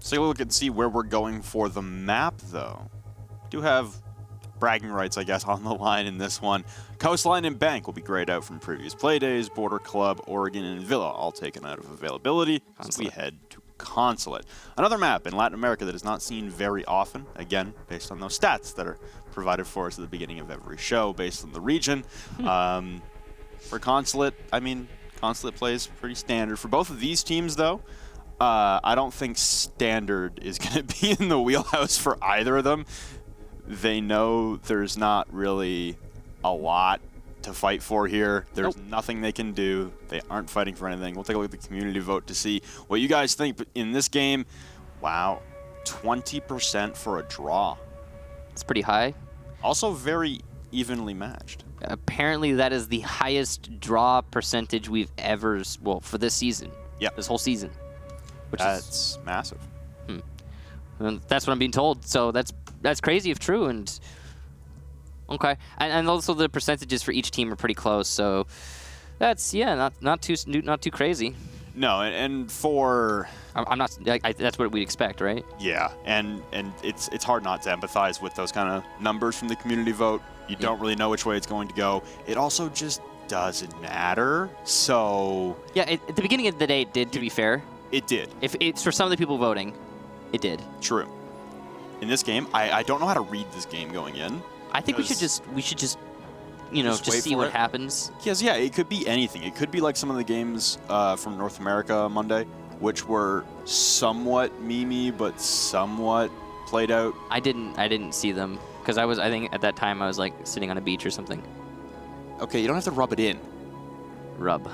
Let's take a look and see where we're going for the map, though. Do have bragging rights, I guess, on the line in this one. Coastline and Bank will be grayed out from previous playdays. Border Club, Oregon, and Villa all taken out of availability as we head to Consulate. Another map in Latin America that is not seen very often, again, based on those stats that are provided for us at the beginning of every show based on the region. For Consulate, I mean, Consulate plays pretty standard. For both of these teams, though, I don't think standard is going to be in the wheelhouse for either of them. They know there's not really a lot to fight for here. There's nothing they can do. They aren't fighting for anything. We'll take a look at the community vote to see what you guys think. But in this game, wow, 20% for a draw. It's pretty high. Also very evenly matched. Apparently that is the highest draw percentage we've ever, well, for this season. Yep. This whole season. That's massive. And that's what I'm being told. So that's crazy if true. And okay, and also the percentages for each team are pretty close. So that's not too crazy. No, and for I'm not. That's what we'd expect, right? Yeah, and it's hard not to empathize with those kind of numbers from the community vote. You don't really know which way it's going to go. It also just doesn't matter. So yeah, at the beginning of the day, it did. To be fair, it did. If it's for some of the people voting, it did. True. In this game, I don't know how to read this game going in. I think we should just just see what happens. Because yeah, it could be anything. It could be like some of the games from North America Monday, which were somewhat memey but somewhat played out. I didn't see them because I think at that time I was like sitting on a beach or something. Okay, you don't have to rub it in. Rub.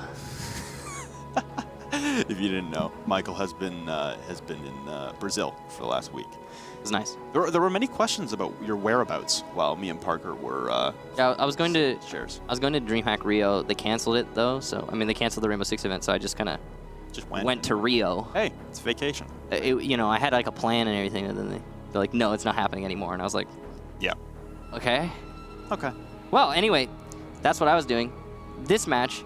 If you didn't know, Michael has been in Brazil for the last week. It was nice. There were many questions about your whereabouts while me and Parker were. Yeah, I was going to shares. I was going to DreamHack Rio. They canceled it though, so I mean they canceled the Rainbow Six event, so I just kind of went to Rio. Hey, it's vacation. I had like a plan and everything, and then they're like, no, it's not happening anymore, and I was like, yeah, okay. Okay. Well, anyway, that's what I was doing. This match,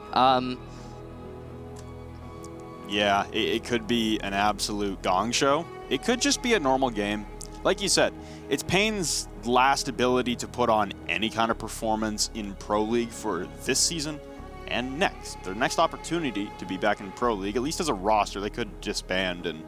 yeah, it could be an absolute gong show. It could just be a normal game. Like you said, it's paiN's last ability to put on any kind of performance in Pro League for this season and next. Their next opportunity to be back in Pro League, at least as a roster, they could disband and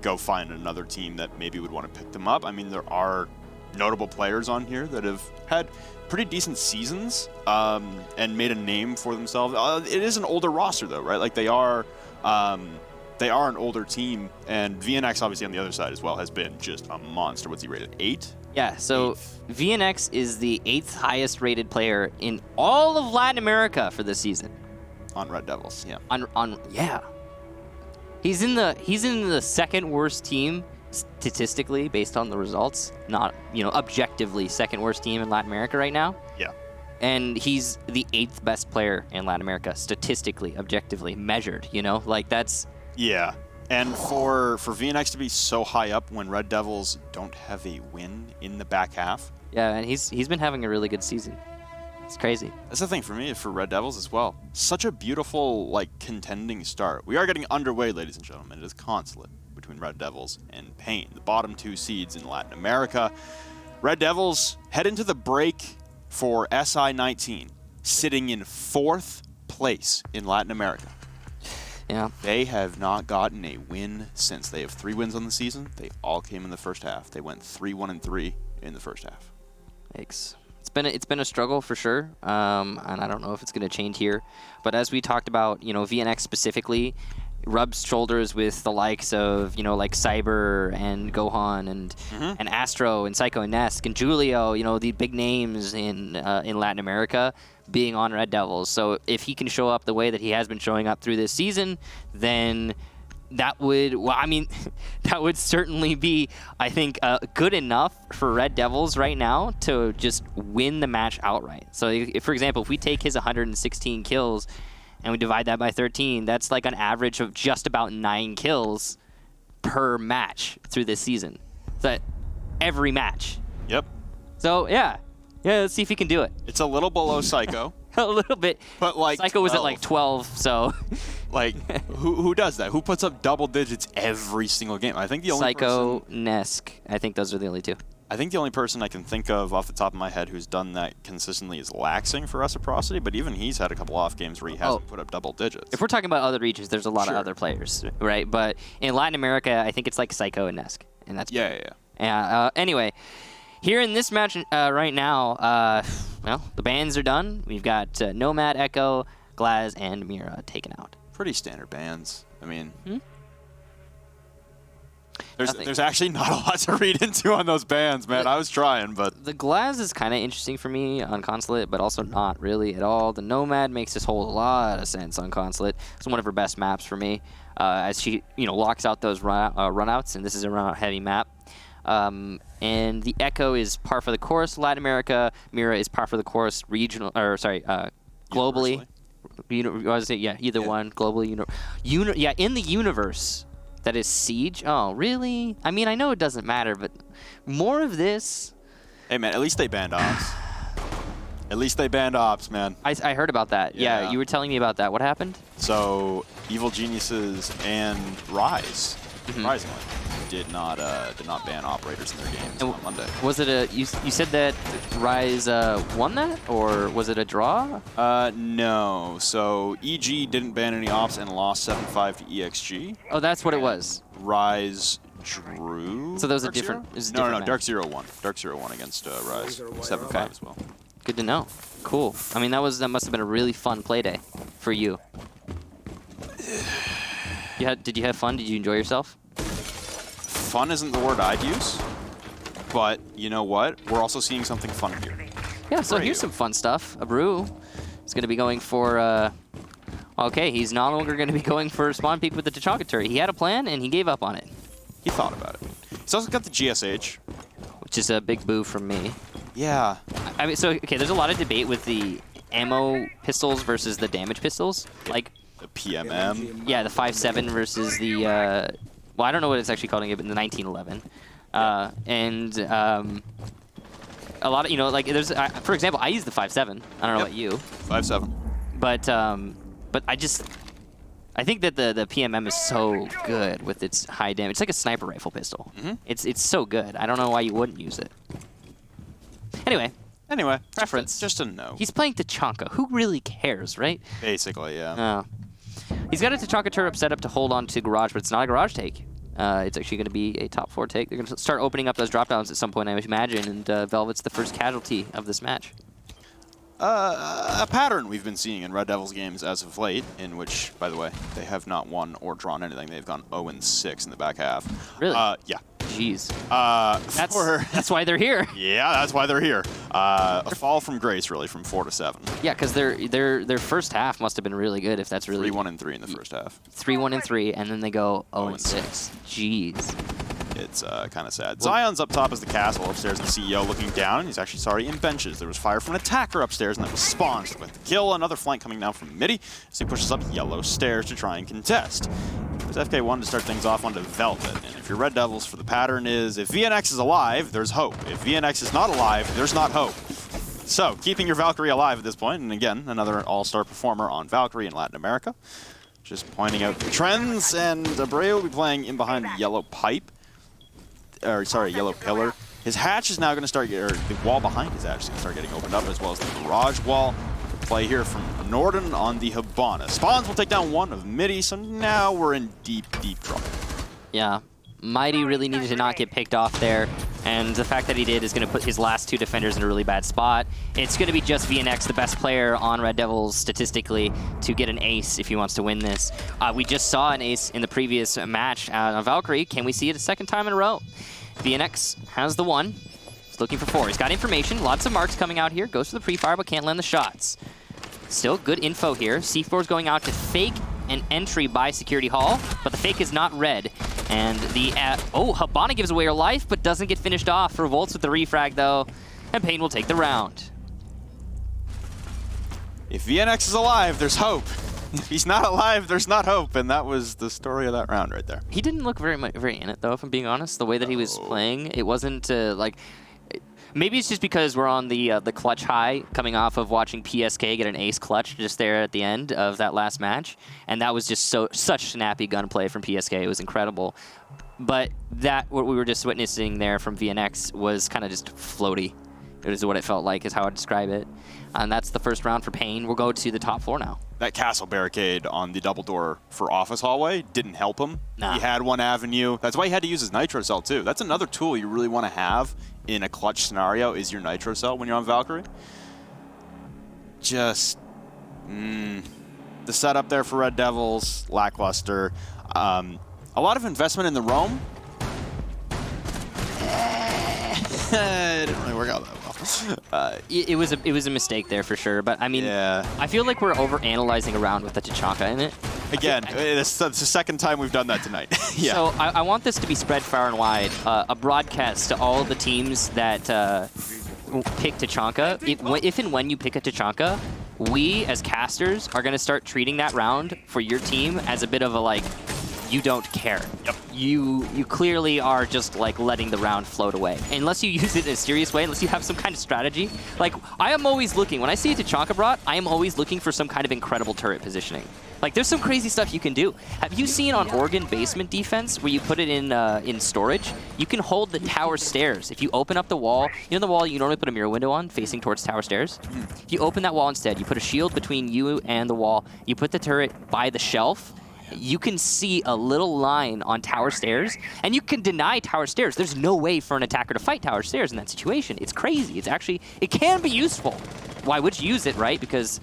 go find another team that maybe would want to pick them up. I mean, there are notable players on here that have had pretty decent seasons and made a name for themselves. It is an older roster, though, right? Like, they are an older team, and VNX, obviously, on the other side as well, has been just a monster. What's he rated? 8? Yeah, so 8th. VNX is the 8th highest rated player in all of Latin America for this season. On Red Devils, yeah. Yeah. He's in the second worst team statistically based on the results, not, objectively second worst team in Latin America right now. Yeah. And he's the 8th best player in Latin America statistically, objectively measured, like that's. Yeah. And for VNX to be so high up when Red Devils don't have a win in the back half. Yeah, and he's been having a really good season. It's crazy. That's the thing for me, for Red Devils as well. Such a beautiful, contending start. We are getting underway, ladies and gentlemen. It is Consulate between Red Devils and paiN, the bottom 2 seeds in Latin America. Red Devils head into the break for SI19, sitting in 4th place in Latin America. Yeah. They have not gotten a win since. They have 3 wins on the season. They all came in the first half. They went 3-1-3 in the first half. Thanks. It's been a struggle for sure, and I don't know if it's going to change here. But as we talked about, VNX specifically rubs shoulders with the likes of like Cyber and Gohan and Astro and Psycho and Nesk and Julio, the big names in Latin America being on Red Devils. So if he can show up the way that he has been showing up through this season, then that would certainly be, I think, good enough for Red Devils right now to just win the match outright. So if, for example, if we take his 116 kills and we divide that by 13, that's like an average of just about 9 kills per match through this season. So every match. Yep. So yeah, let's see if he can do it. It's a little below Psycho. A little bit. But Psycho 12. was at 12, so Like, who does that? Who puts up double digits every single game? I think the only Psycho, Nesk. I think those are the only two. I think the only person I can think of off the top of my head who's done that consistently is Laxing for Reciprocity, but even he's had a couple off games where he hasn't put up double digits. If we're talking about other regions, there's a lot of other players, right? But in Latin America, I think it's like Psycho and Nesk, and that's anyway, here in this match right now, well, the bans are done. We've got Nomad, Echo, Glaz, and Mira taken out. Pretty standard bans. I mean, there's actually not a lot to read into on those bans, man. I was trying, but the Glaz is kind of interesting for me on Consulate, but also not really at all. The Nomad makes this whole lot of sense on Consulate. It's one of her best maps for me, as she locks out those runouts, and this is a runout heavy map. And the Echo is par for the course. Latin America, Mira is par for the course. Globally. Either one. Globally, in the universe. That is Siege? Oh, really? I mean, I know it doesn't matter, but more of this. Hey, man, at least they banned Ops. At least they banned Ops, man. I heard about that. Yeah, you were telling me about that. What happened? So, Evil Geniuses and Rise, surprisingly, did not ban operators in their games on Monday. Was it you said that Rise won that, or was it a draw? No. So EG didn't ban any ops and lost 7-5 to EXG. Oh, that's what it was. Rise drew. So those are different. No. Dark Zero won. Dark Zero won against Rise 7-5 as well. Good to know. Cool. I mean, that must have been a really fun play day for you. Did you have fun? Did you enjoy yourself? Fun isn't the word I'd use, but you know what? We're also seeing something fun here. Yeah, so here's some fun stuff. Abreu is going to be going for, okay, he's no longer going to be going for spawn peek with the Tachanka turret. He had a plan, and he gave up on it. He thought about it. He's also got the GSH. Which is a big boo from me. Yeah. I mean, so, okay, there's a lot of debate with the ammo pistols versus the damage pistols. Like the PMM. Yeah, the 5.7 versus the, well, I don't know what it's actually called in the 1911. A lot of, like, there's, for example, I use the 5.7. I don't know about you. 5.7. But I think that the PMM is so good with its high damage. It's like a sniper rifle pistol. It's so good. I don't know why you wouldn't use it. Anyway, preference. Just a no. He's playing Tachanka. Who really cares, right? Basically, yeah. He's got a Tachanka turret set up to hold on to Garage, but it's not a Garage take. It's actually going to be a top 4 take. They're going to start opening up those drop downs at some point, I imagine, and Velvet's the first casualty of this match. A pattern we've been seeing in Red Devils games as of late, in which, by the way, they have not won or drawn anything. They've gone 0-6 in the back half. Really? Yeah. Jeez. That's why they're here. Yeah, that's why they're here. A fall from grace, really, from 4 to 7. Yeah, because their first half must have been really good. If that's really 3-1-3 in the first half. 3-1-3, and then they go 0-6. Jeez. It's kind of sad. Zion's up top as the castle, upstairs the CEO looking down. He's actually in benches. There was fire from an attacker upstairs, and that was spawns with the kill. Another flank coming down from Midi as he pushes up yellow stairs to try and contest. There's FK1 to start things off onto Velvet. And if you're Red Devils, for the pattern is, if VNX is alive, there's hope. If VNX is not alive, there's not hope. So, keeping your Valkyrie alive at this point, and again, another all-star performer on Valkyrie in Latin America. Just pointing out the trends, and Abreu will be playing in behind yellow pipe. Yellow pillar. His hatch is now going to start, or the wall behind is actually going to start getting opened up, as well as the garage wall. Play here from Norden on the Hibana. Spawns will take down one of Midi, so now we're in deep, deep trouble. Yeah. Mighty really needed to not get picked off there, and the fact that he did is going to put his last 2 defenders in a really bad spot. It's going to be just VNX, the best player on Red Devils statistically, to get an ace if he wants to win this. We just saw an ace in the previous match on Valkyrie. Can we see it a second time in a row? VNX has the 1. He's looking for 4. He's got information. Lots of marks coming out here. Goes for the pre-fire, but can't land the shots. Still good info here. C4 is going out to fake an entry by Security Hall, but the fake is not red. And the, Hibana gives away her life, but doesn't get finished off. Revolts with the refrag, though, and paiN will take the round. If VNX is alive, there's hope. If he's not alive, there's not hope, and that was the story of that round right there. He didn't look very in it, though, if I'm being honest. The way that he was playing, it wasn't, Maybe it's just because we're on the clutch high, coming off of watching PSK get an ace clutch just there at the end of that last match, and that was just such snappy gunplay from PSK. It was incredible. But what we were just witnessing there from VNX was kind of just floaty. It was what it felt like, is how I'd describe it. And that's the first round for paiN. We'll go to the top floor now. That castle barricade on the double door for office hallway didn't help him. Nah. He had one avenue. That's why he had to use his nitro cell too. That's another tool you really want to have in a clutch scenario, is your nitro cell when you're on Valkyrie. Just the setup there for Red Devils, lackluster. A lot of investment in the roam. It didn't really work out that well. It was a mistake there for sure, but I mean, yeah. I feel like we're over-analyzing around with the Tachanka in it. Again, it's the second time we've done that tonight. Yeah. So I want this to be spread far and wide. A broadcast to all of the teams that pick Tachanka. If and when you pick a Tachanka, we as casters are going to start treating that round for your team as a bit of a like, you don't care. Yep. You clearly are just like letting the round float away. Unless you use it in a serious way, unless you have some kind of strategy. Like, I am always looking, when I see a Tachanka brought, I am always looking for some kind of incredible turret positioning. Like, there's some crazy stuff you can do. Have you seen on Oregon basement defense where you put it in storage? You can hold the tower stairs. If you open up the wall, you know the wall you normally put a mirror window on facing towards tower stairs? If you open that wall instead, you put a shield between you and the wall, you put the turret by the shelf, you can see a little line on tower stairs, and you can deny tower stairs. There's no way for an attacker to fight tower stairs in that situation. It's crazy. It's actually, it can be useful. Why would you use it, right? Because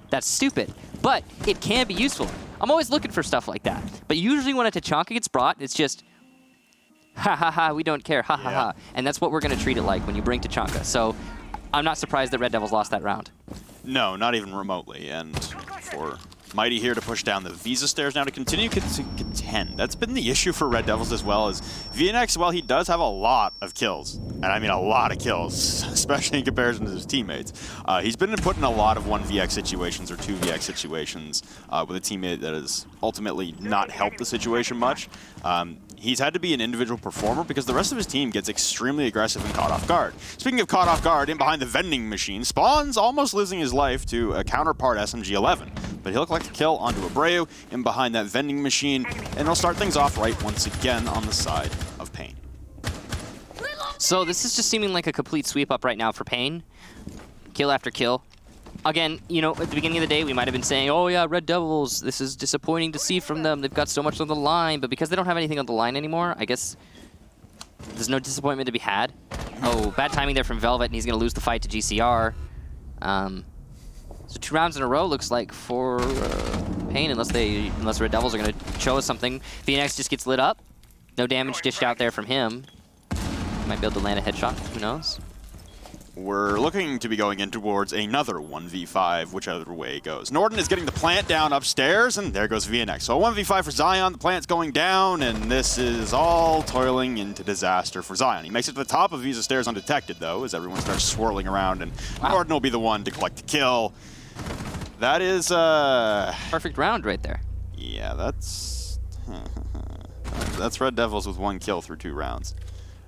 that's stupid. But it can be useful. I'm always looking for stuff like that. But usually when a Tachanka gets brought, it's just, ha ha ha, we don't care, ha ha ha. And that's what we're going to treat it like when you bring Tachanka. So I'm not surprised that Red Devils lost that round. No, not even remotely. And for Mighty here to push down the Visa stairs now to continue to contend. That's been the issue for Red Devils as well, as VNX, while he does have a lot of kills, and I mean a lot of kills, especially in comparison to his teammates, he's been put in a lot of 1vx situations or 2vx situations with a teammate that has ultimately not helped the situation much. He's had to be an individual performer because the rest of his team gets extremely aggressive and caught off guard. Speaking of caught off guard, in behind the vending machine, Spawn's almost losing his life to a counterpart SMG-11. But he'll collect the kill onto Abreu in behind that vending machine, and he'll start things off right once again on the side of paiN. So this is just seeming like a complete sweep up right now for paiN. Kill after kill. Again, you know, at the beginning of the day, we might have been saying, oh yeah, Red Devils, this is disappointing to see from them. They've got so much on the line, but because they don't have anything on the line anymore, I guess there's no disappointment to be had. Oh, bad timing there from Velvet, and he's going to lose the fight to GCR. So 2 rounds in a row looks like for paiN, unless Red Devils are going to show us something. VNX just gets lit up. No damage dished out there from him. Might be able to land a headshot, who knows? We're looking to be going in towards another 1v5, whichever way it goes. Norden is getting the plant down upstairs, and there goes VNX. So a 1v5 for Zion, the plant's going down, and this is all toiling into disaster for Zion. He makes it to the top of Visa stairs undetected, though, as everyone starts swirling around, and Norden will be the one to collect the kill. That is perfect round right there. Yeah, that's Red Devils with 1 kill through 2 rounds.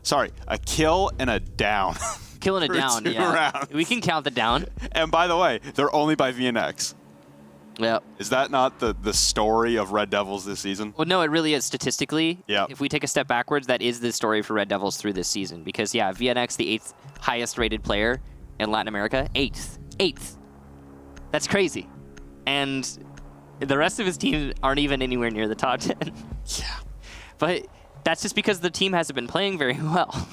Sorry, a kill and a down. Killing it down, yeah. Rounds. We can count the down. And by the way, they're only by VNX. Yep. Is that not the story of Red Devils this season? Well, no, it really is statistically. Yeah. If we take a step backwards, that is the story for Red Devils through this season. Because, yeah, VNX, the 8th highest rated player in Latin America, 8th. 8th. That's crazy. And the rest of his team aren't even anywhere near the top 10. Yeah. But that's just because the team hasn't been playing very well.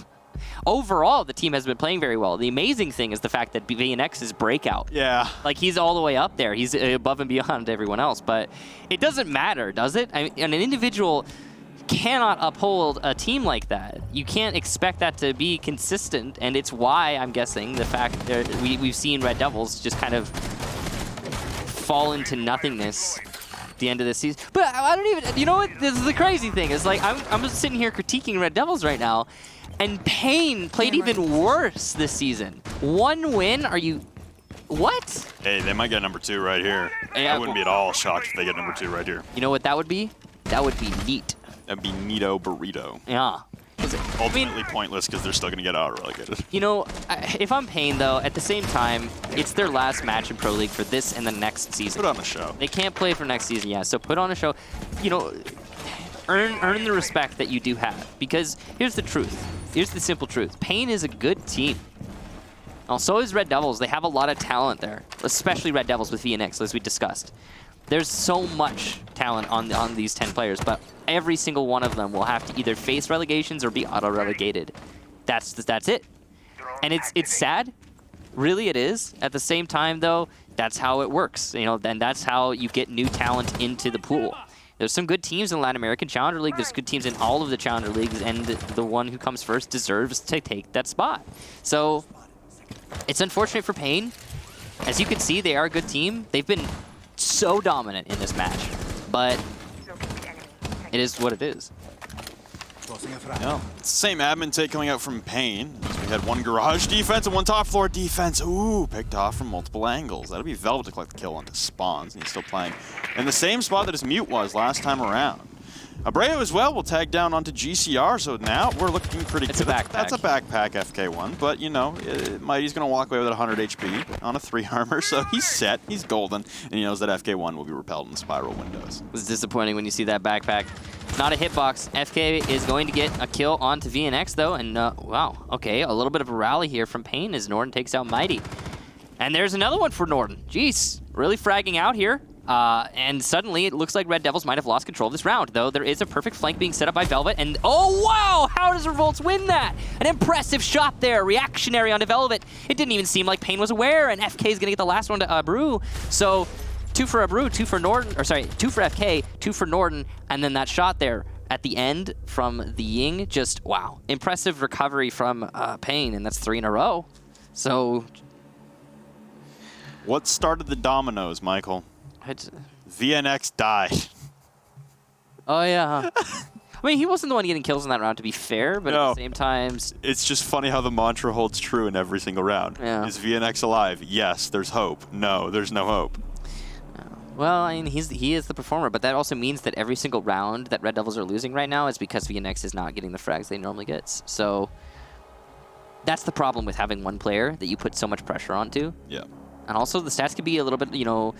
Overall, the team has been playing very well. The amazing thing is the fact that VNX is breakout. Yeah. Like, he's all the way up there. He's above and beyond everyone else. But it doesn't matter, does it? I mean, an individual cannot uphold a team like that. You can't expect that to be consistent, and it's why, I'm guessing, the fact that we've seen Red Devils just kind of fall into nothingness at the end of this season. But I don't even, you know what? This is the crazy thing. It's like, I'm just sitting here critiquing Red Devils right now, and paiN played even worse this season. 1 win? Are you... What? Hey, they might get number 2 right here. Yeah, I wouldn't be at all shocked if they get number 2 right here. You know what that would be? That would be neat. That'd be neato burrito. Yeah. Ultimately pointless because they're still going to get out-relegated. You know, if I'm paiN, though, at the same time, it's their last match in Pro League for this and the next season. Put on a show. They can't play for next season, yeah, so put on a show. You know, earn the respect that you do have. Because here's the truth. Here's the simple truth. paiN is a good team. So is Red Devils. They have a lot of talent there, especially Red Devils with VNX, as we discussed. There's so much talent on these 10 players, but every single one of them will have to either face relegations or be auto-relegated. That's it. And it's sad. Really, it is. At the same time, though, that's how it works. You know, and that's how you get new talent into the pool. There's some good teams in the Latin American Challenger League. There's good teams in all of the Challenger Leagues, and the one who comes first deserves to take that spot. So it's unfortunate for paiN. As you can see, they are a good team. They've been so dominant in this match, but it is what it is. Yeah. It's the same admin take coming out from paiN. We had one garage defense and one top floor defense. Ooh, picked off from multiple angles. That'll be Velvet to collect the kill onto Spawns, and he's still playing in the same spot that his mute was last time around. Abreu as well will tag down onto GCR, so now we're looking pretty good. It's a backpack. That's a backpack FK1, but you know, Mighty's going to walk away with 100 HP on a 3 armor, so he's set, he's golden, and he knows that FK1 will be repelled in spiral windows. It was disappointing when you see that backpack. Not a hitbox. FK is going to get a kill onto VNX, though, and wow, okay, a little bit of a rally here from paiN as Norden takes out Mighty. And there's another one for Norden. Jeez, really fragging out here. And suddenly, it looks like Red Devils might have lost control of this round, though there is a perfect flank being set up by Velvet, and oh wow! How does Revolts win that? An impressive shot there, reactionary onto Velvet. It didn't even seem like paiN was aware, and FK is gonna get the last one to Abreu. So, 2 for Abreu, 2 for Norden, or sorry, 2 for FK, 2 for Norden, and then that shot there at the end from the Ying, just wow. Impressive recovery from paiN, and that's 3 in a row. So... What started the dominoes, Michael? VNX died. Oh, yeah. I mean, he wasn't the one getting kills in that round, to be fair, but no. At the same time... It's just funny how the mantra holds true in every single round. Yeah. Is VNX alive? Yes, there's hope. No, there's no hope. Well, I mean, he is the performer, but that also means that every single round that Red Devils are losing right now is because VNX is not getting the frags they normally get. So that's the problem with having one player that you put so much pressure onto. Yeah. And also the stats can be a little bit, you know...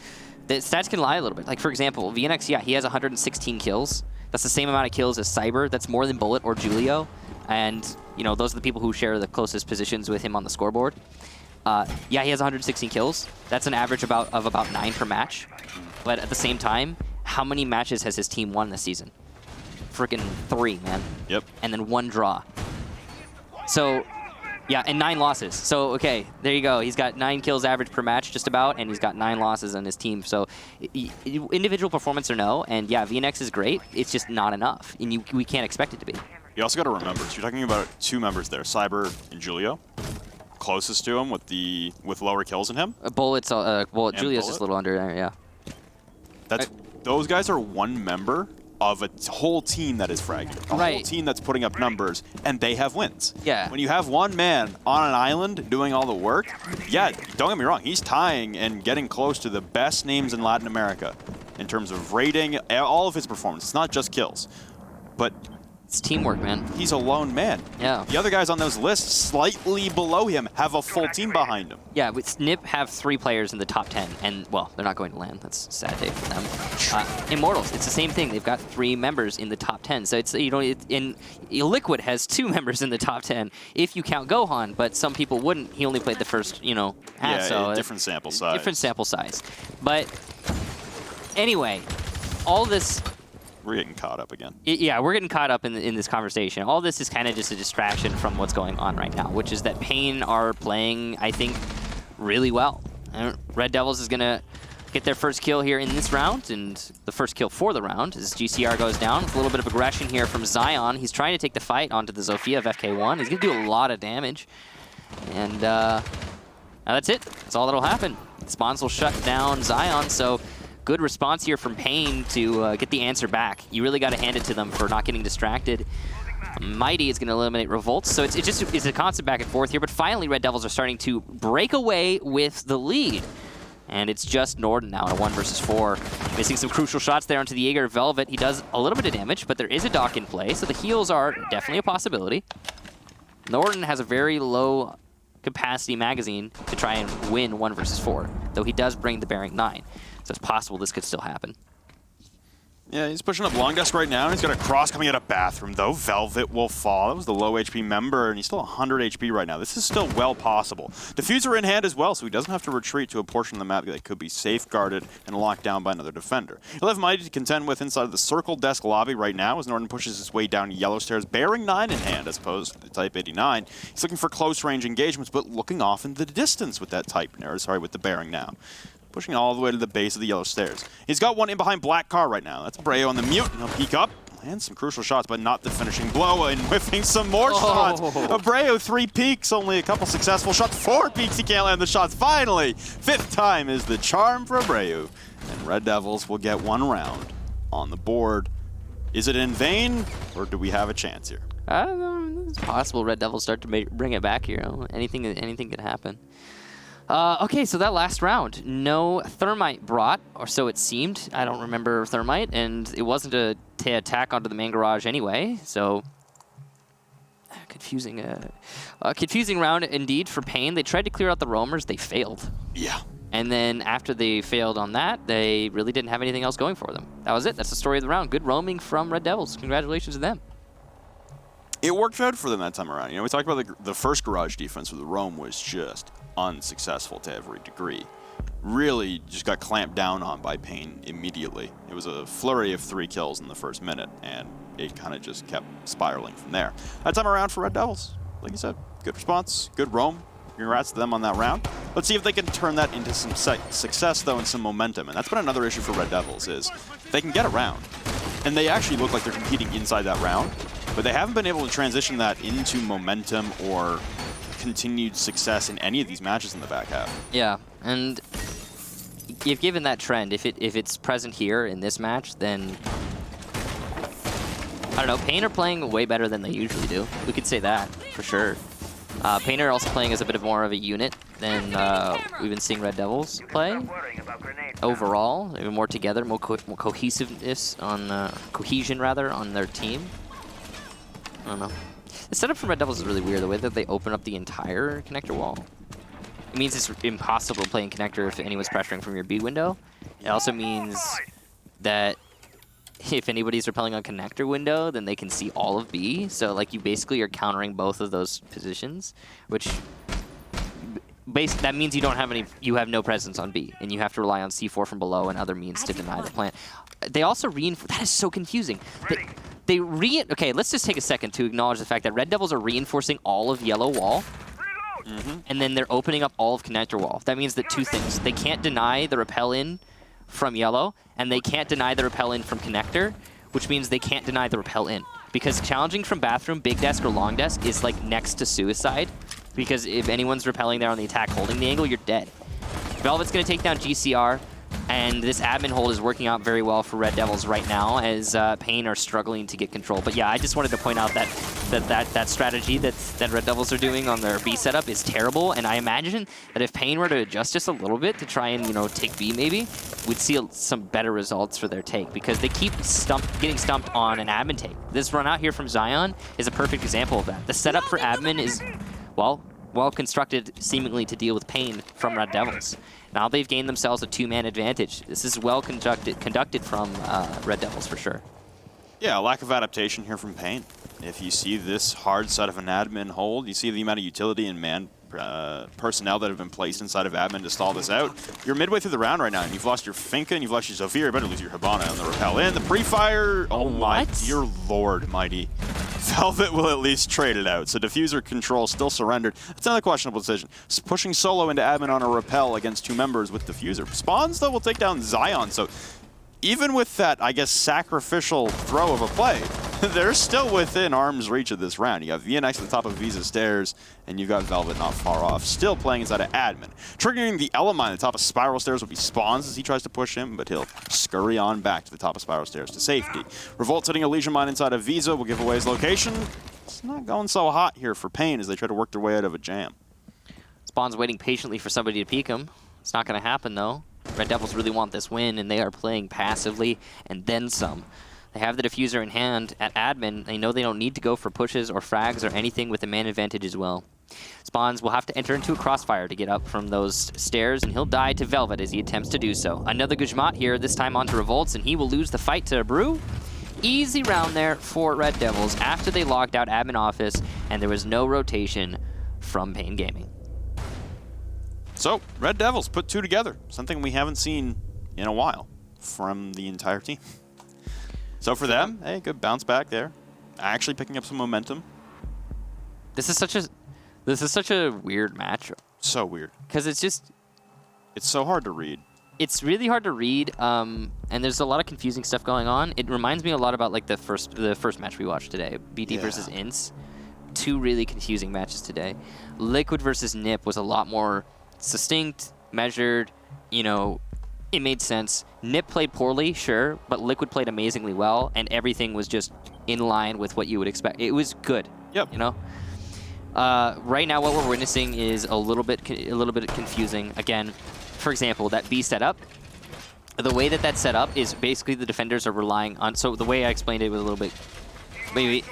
The stats can lie a little bit. Like, for example, VNX, yeah, he has 116 kills. That's the same amount of kills as Cyber. That's more than Bullet or Julio. And, you know, those are the people who share the closest positions with him on the scoreboard. Yeah, he has 116 kills. That's an average of about 9 per match. But at the same time, how many matches has his team won this season? Freaking 3, man. Yep. And then 1 draw. So... Yeah, and 9 losses. So, okay, there you go. He's got 9 kills average per match, just about, and he's got 9 losses on his team. So, individual performance or no, and yeah, VNX is great. It's just not enough, and we can't expect it to be. You also got to remember, so you're talking about 2 members there, Cyber and Julio, closest to him with lower kills than him. Bullet's well, Julio's Bullet? just a little under there, yeah. Those guys are 1 member of a whole team that is fragging. A whole team that's putting up numbers, and they have wins. Yeah. When you have 1 man on an island doing all the work, yeah, don't get me wrong, he's tying and getting close to the best names in Latin America in terms of rating, all of his performance. It's not just kills, but... It's teamwork, man. He's a lone man. Yeah. The other guys on those lists, slightly below him, have a full team behind him. Yeah, with Snip have 3 players in the top 10, and, well, they're not going to land. That's a sad day for them. Immortals, it's the same thing. They've got 3 members in the top 10. So it's, you know, Liquid has 2 members in the top 10, if you count Gohan, but some people wouldn't. He only played the first, you know, half. Yeah, so different sample size. Different sample size. But anyway, all this... We're getting caught up again. Yeah, we're getting caught up in this conversation. All this is kind of just a distraction from what's going on right now, which is that paiN are playing, I think, really well. Red Devils is going to get their first kill here in this round, and the first kill for the round as GCR goes down. With a little bit of aggression here from Zion. He's trying to take the fight onto the Zofia of FK1. He's going to do a lot of damage. And now that's it. That's all that'll happen. Spawns will shut down Zion, so... Good response here from paiN to get the answer back. You really got to hand it to them for not getting distracted. Mighty is going to eliminate Revolts, so it's a constant back and forth here, but finally Red Devils are starting to break away with the lead. And it's just Norden now at a 1 versus 4. Missing some crucial shots there onto the Jaeger. Velvet, he does a little bit of damage, but there is a dock in play, so the heals are definitely a possibility. Norden has a very low capacity magazine to try and win 1 versus 4, though he does bring the bearing 9. So it's possible this could still happen. Yeah, he's pushing up long desk right now. He's got a cross coming out of bathroom, though. Velvet will fall. That was the low HP member, and he's still 100 HP right now. This is still well possible. Diffuser in hand as well, so he doesn't have to retreat to a portion of the map that could be safeguarded and locked down by another defender. He'll have Mighty to contend with inside of the circle desk lobby right now as Norden pushes his way down yellow stairs, bearing 9 in hand as opposed to the Type 89. He's looking for close range engagements, but looking off in the distance with that with the bearing now. Pushing all the way to the base of the yellow stairs. He's got one in behind black car right now. That's Breo on the mute, and he'll peek up. And some crucial shots, but not the finishing blow, and whiffing some more shots. Breo 3 peaks, only a couple successful shots. 4 peaks, he can't land the shots. Finally, 5th time is the charm for Breo. And Red Devils will get 1 round on the board. Is it in vain, or do we have a chance here? It's possible Red Devils start to bring it back here. Anything could happen. Okay, so that last round, no Thermite brought, or so it seemed. I don't remember Thermite, and it wasn't a attack onto the main garage anyway, so confusing round indeed for paiN. They tried to clear out the roamers, they failed. Yeah. And then after they failed on that, they really didn't have anything else going for them. That was it. That's the story of the round. Good roaming from Red Devils. Congratulations to them. It worked out for them that time around. You know, we talked about the first garage defense where the roam was just unsuccessful to every degree. Really just got clamped down on by paiN immediately. It was a flurry of 3 kills in the first minute, and it kind of just kept spiraling from there. That time around for Red Devils, like you said, good response, good roam. Congrats to them on that round. Let's see if they can turn that into some success, though, and some momentum. And that's been another issue for Red Devils, is they can get a round. And they actually look like they're competing inside that round, but they haven't been able to transition that into momentum or continued success in any of these matches in the back half. Yeah, and if given that trend, if it's present here in this match, then I don't know, paiN are playing way better than they usually do. We could say that for sure. paiN are also playing as a bit of more of a unit than we've been seeing Red Devils play. Overall, even more together, more cohesiveness on cohesion rather on their team. I don't know. The setup for Red Devils is really weird, the way that they open up the entire connector wall. It means it's impossible to play in connector if anyone's pressuring from your B window. It also means that if anybody's repelling on connector window, then they can see all of B. So like you basically are countering both of those positions, which that means you have no presence on B, and you have to rely on C4 from below and other means to deny the plant. They also reinforce. That is so confusing. Okay, let's just take a second to acknowledge the fact that Red Devils are reinforcing all of yellow wall, and then they're opening up all of connector wall. That means that two things: they can't deny the repel in from yellow, and they can't deny the repel in from connector, which means they can't deny the repel in. Because challenging from bathroom, big desk, or long desk is like next to suicide, because if anyone's repelling there on the attack holding the angle, you're dead. Velvet's going to take down GCR, and this admin hold is working out very well for Red Devils right now as paiN are struggling to get control. But yeah, I just wanted to point out that strategy that Red Devils are doing on their B setup is terrible, and I imagine that if paiN were to adjust just a little bit to try and, take B maybe, we'd see some better results for their take, because they keep getting stumped on an admin take. This run out here from Zion is a perfect example of that. The setup for admin is, well constructed seemingly to deal with paiN from Red Devils. Now they've gained themselves a 2-man advantage. This is well conducted from Red Devils for sure. Yeah, a lack of adaptation here from paiN. If you see this hard set of an admin hold, you see the amount of utility and man personnel that have been placed inside of admin to stall this out. You're midway through the round right now, and you've lost your Finka and you've lost your Zofia. You better lose your Hibana and the repel in. The pre-fire, oh my dear lord, Mighty. Velvet will at least trade it out. So diffuser control still surrendered. That's another questionable decision. Pushing solo into admin on a repel against 2 members with diffuser. Spawns, though, will take down Zion. So even with that, I guess, sacrificial throw of a play, they're still within arm's reach of this round. You have VNX at the top of Visa stairs, and you've got Velvet not far off, still playing inside of admin. Triggering the Elamine at the top of Spiral Stairs will be Spawns as he tries to push him, but he'll scurry on back to the top of Spiral Stairs to safety. Revolt hitting a Legion Mine inside of Visa will give away his location. It's not going so hot here for paiN as they try to work their way out of a jam. Spawn's waiting patiently for somebody to peek him. It's not going to happen, though. Red Devils really want this win, and they are playing passively and then some. They have the diffuser in hand at admin. They know they don't need to go for pushes or frags or anything with the man advantage as well. Spawns will have to enter into a crossfire to get up from those stairs, and he'll die to Velvet as he attempts to do so. Another Gujmat here, this time onto Revolts, and he will lose the fight to Brew. Easy round there for Red Devils after they logged out admin office, and there was no rotation from paiN Gaming. So, Red Devils put 2 together, something we haven't seen in a while from the entire team. So for them, hey, good bounce back there. Actually picking up some momentum. This is such a weird match. So weird. Because it's so hard to read. It's really hard to read, and there's a lot of confusing stuff going on. It reminds me a lot about like the first match we watched today, BD versus Ints. 2 really confusing matches today. Liquid versus Nip was a lot more succinct, measured, you know, it made sense. Nip played poorly, sure, but Liquid played amazingly well, and everything was just in line with what you would expect. It was good. Yep. You know. Right now, what we're witnessing is a little bit confusing. Again, for example, that B setup. The way that that's set up is basically the defenders are relying on. So the way I explained it was a little bit maybe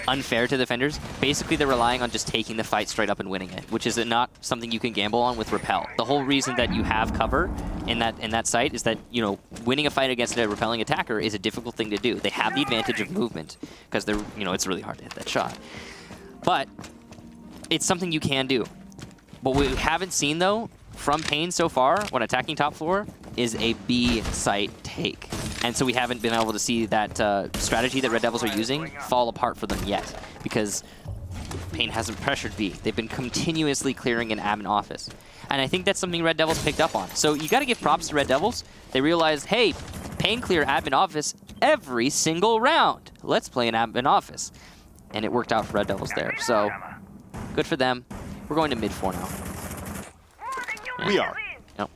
unfair to defenders. Basically, they're relying on just taking the fight straight up and winning it, which is not something you can gamble on with Repel. The whole reason that you have cover in that site is that, you know, winning a fight against a repelling attacker is a difficult thing to do. They have the advantage of movement because they're, you know, it's really hard to hit that shot. But it's something you can do. What we haven't seen though from paiN so far when attacking top floor is a B site take. And so we haven't been able to see that strategy that Red Devils are using fall apart for them yet, because paiN hasn't pressured B. They've been continuously clearing an admin office. And I think that's something Red Devils picked up on. So you got to give props to Red Devils. They realized, hey, paiN clear admin office every single round. Let's play an admin office. And it worked out for Red Devils there. So good for them. We're going to mid 4 now. We are. Yep.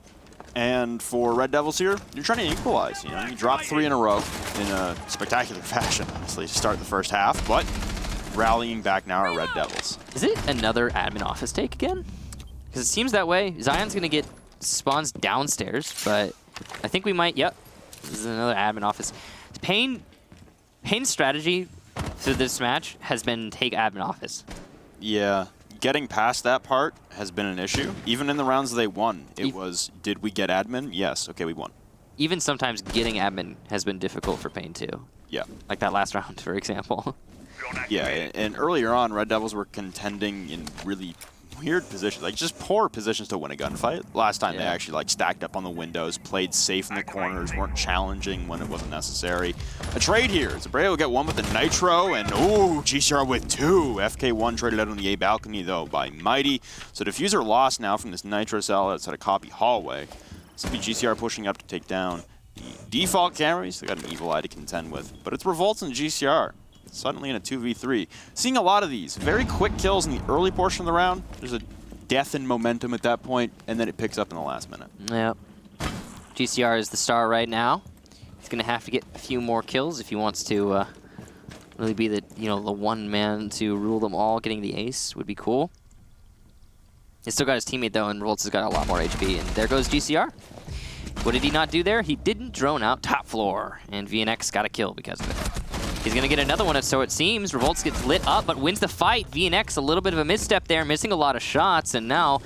And for Red Devils here, you're trying to equalize. You know, you drop 3 in a row in a spectacular fashion, honestly, to start the first half. But rallying back now are Red Devils. Is it another admin office take again? Because it seems that way. Zion's going to get spawns downstairs, but I think we might. Yep. This is another admin office. paiN's strategy through this match has been take admin office. Yeah. Getting past that part has been an issue. Even in the rounds they won, it was, did we get admin? Yes. Okay, we won. Even sometimes getting admin has been difficult for paiN too. Yeah. Like that last round, for example. Yeah, and earlier on, Red Devils were contending in really weird positions, like just poor positions to win a gunfight. Last time they actually like stacked up on the windows, played safe in the corners, weren't challenging when it wasn't necessary. A trade here. Zabreo will get 1 with the Nitro, and ooh, GCR with 2. FK1 traded out on the A balcony though by Mighty. So Diffuser lost now from this Nitro cell outside a copy hallway. This will be GCR pushing up to take down the default carries. They got an Evil Eye to contend with, but it's Revolts and GCR. Suddenly in a 2v3. Seeing a lot of these. Very quick kills in the early portion of the round. There's a death in momentum at that point, and then it picks up in the last minute. Yep. GCR is the star right now. He's going to have to get a few more kills if he wants to really be the, you know, the one man to rule them all. Getting the ace would be cool. He's still got his teammate though, and Roltz has got a lot more HP, and there goes GCR. What did he not do there? He didn't drone out top floor, and VNX got a kill because of it. He's going to get another one, so it seems. Revolts gets lit up, but wins the fight. VNX, a little bit of a misstep there, missing a lot of shots, and now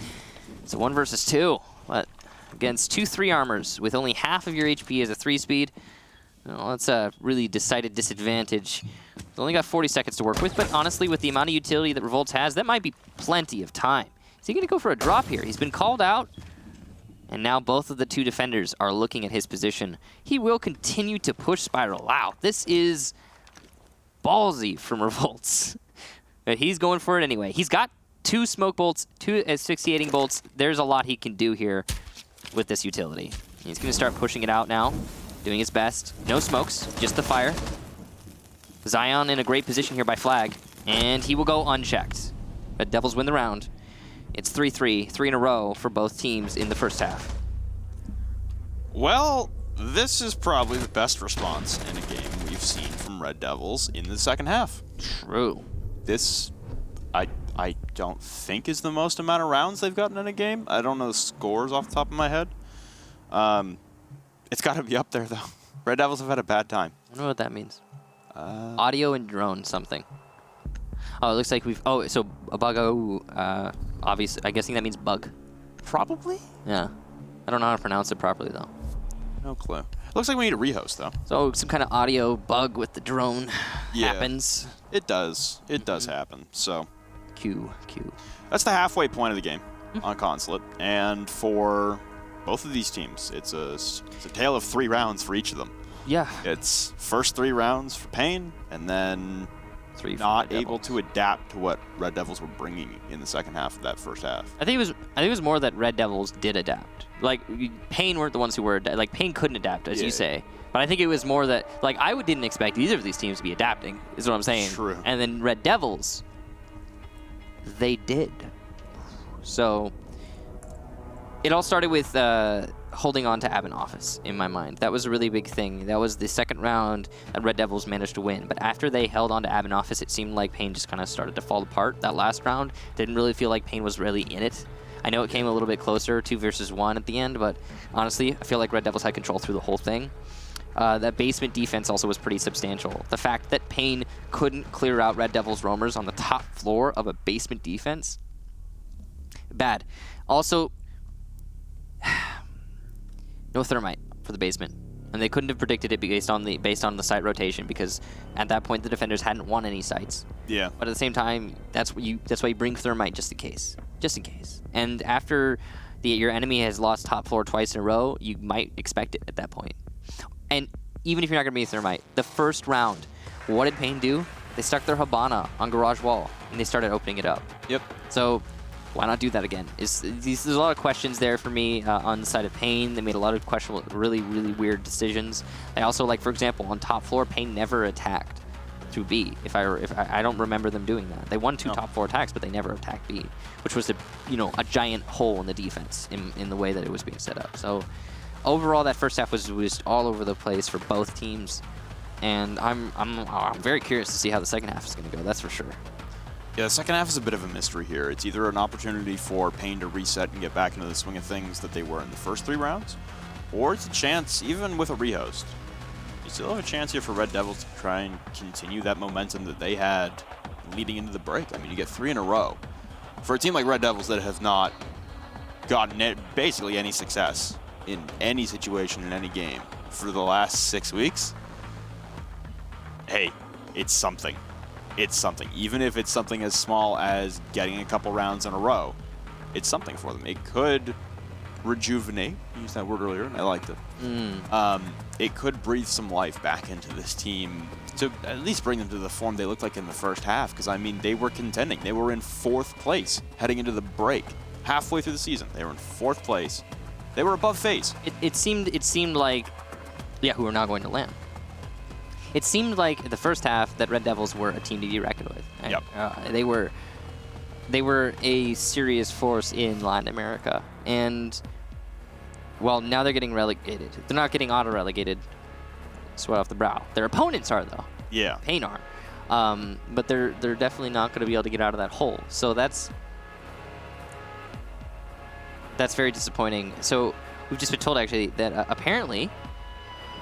it's a 1 versus 2. But against 2 3 armors with only half of your HP as a 3-speed, well, that's a really decided disadvantage. He's only got 40 seconds to work with, but honestly, with the amount of utility that Revolts has, that might be plenty of time. Is he going to go for a drop here? He's been called out, and now both of the 2 defenders are looking at his position. He will continue to push Spiral out. This is ballsy from Revolts. But he's going for it anyway. He's got 2 smoke bolts, 2 asphyxiating bolts. There's a lot he can do here with this utility. He's going to start pushing it out now, doing his best. No smokes, just the fire. Zion in a great position here by Flag, and he will go unchecked. But Devils win the round. It's 3-3, 3 in a row for both teams in the first half. Well, this is probably the best response in a game we've seen from Red Devils in the second half. True. This, I I don't think is the most amount of rounds they've gotten in a game. I don't know the scores off the top of my head. It's got to be up there, though. Red Devils have had a bad time. I don't know what that means. Audio and drone something. Oh, it looks like we've... Oh, so a bug... Oh, obviously. I'm guessing that means bug. Probably? Yeah. I don't know how to pronounce it properly, though. No clue. Looks like we need a rehost, though. So some kind of audio bug with the drone happens. It does. It does happen. So Q. that's the halfway point of the game on Consulate. And for both of these teams, it's a tale of 3 rounds for each of them. Yeah. It's first 3 rounds for paiN, and then 3 for not Red able Devils. to adapt to what Red Devils were bringing in the second half of that first half. I think it was more that Red Devils did adapt. Like paiN weren't the ones who were like paiN couldn't adapt, as you say. But I think it was more that like I didn't expect either of these teams to be adapting. Is what I'm saying. True. And then Red Devils, they did. So it all started with holding on to Abin Office in my mind. That was a really big thing. That was the second round that Red Devils managed to win. But after they held on to Abin Office, it seemed like paiN just kind of started to fall apart. That last round didn't really feel like paiN was really in it. I know it came a little bit closer, 2 versus 1 at the end, but honestly, I feel like Red Devils had control through the whole thing. That basement defense also was pretty substantial. The fact that paiN couldn't clear out Red Devils roamers on the top floor of a basement defense, bad. Also, no thermite for the basement, and they couldn't have predicted it based on the site rotation because at that point the defenders hadn't won any sites. Yeah. But at the same time, that's why you bring thermite just in case. And after your enemy has lost top floor twice in a row, you might expect it at that point. And even if you're not going to be thermite, the first round, what did paiN do? They stuck their Habana on garage wall, and they started opening it up. Yep. So why not do that again? There's a lot of questions there for me on the side of paiN. They made a lot of questionable, really, really weird decisions. They also, like, for example, on top floor, paiN never attacked through B. If I don't remember them doing that. They won 2 top floor attacks, but they never attacked B, which was a giant hole in the defense in the way that it was being set up. So overall, that first half was just all over the place for both teams, and I'm very curious to see how the second half is going to go. That's for sure. Yeah, the second half is a bit of a mystery here. It's either an opportunity for paiN to reset and get back into the swing of things that they were in the first 3 rounds, or it's a chance, even with a rehost, you still have a chance here for Red Devils to try and continue that momentum that they had leading into the break. I mean, you get 3 in a row. For a team like Red Devils that have not gotten basically any success in any situation in any game for the last 6 weeks, hey, it's something. It's something. Even if it's something as small as getting a couple rounds in a row, it's something for them. It could rejuvenate. I used that word earlier, and I liked it. It could breathe some life back into this team to at least bring them to the form they looked like in the first half. Because, I mean, they were contending. They were in 4th place heading into the break. Halfway through the season, they were in 4th place. They were above FaZe. It seemed like, yeah, who are now going to LATAM. It seemed like the first half that Red Devils were a team to be reckoned with. And, Yep. They were a serious force in Latin America, and well, now they're getting relegated. They're not getting auto-relegated. Sweat off the brow. Their opponents are though. Yeah. paiN are, but they're definitely not going to be able to get out of that hole. So that's very disappointing. So we've just been told actually that apparently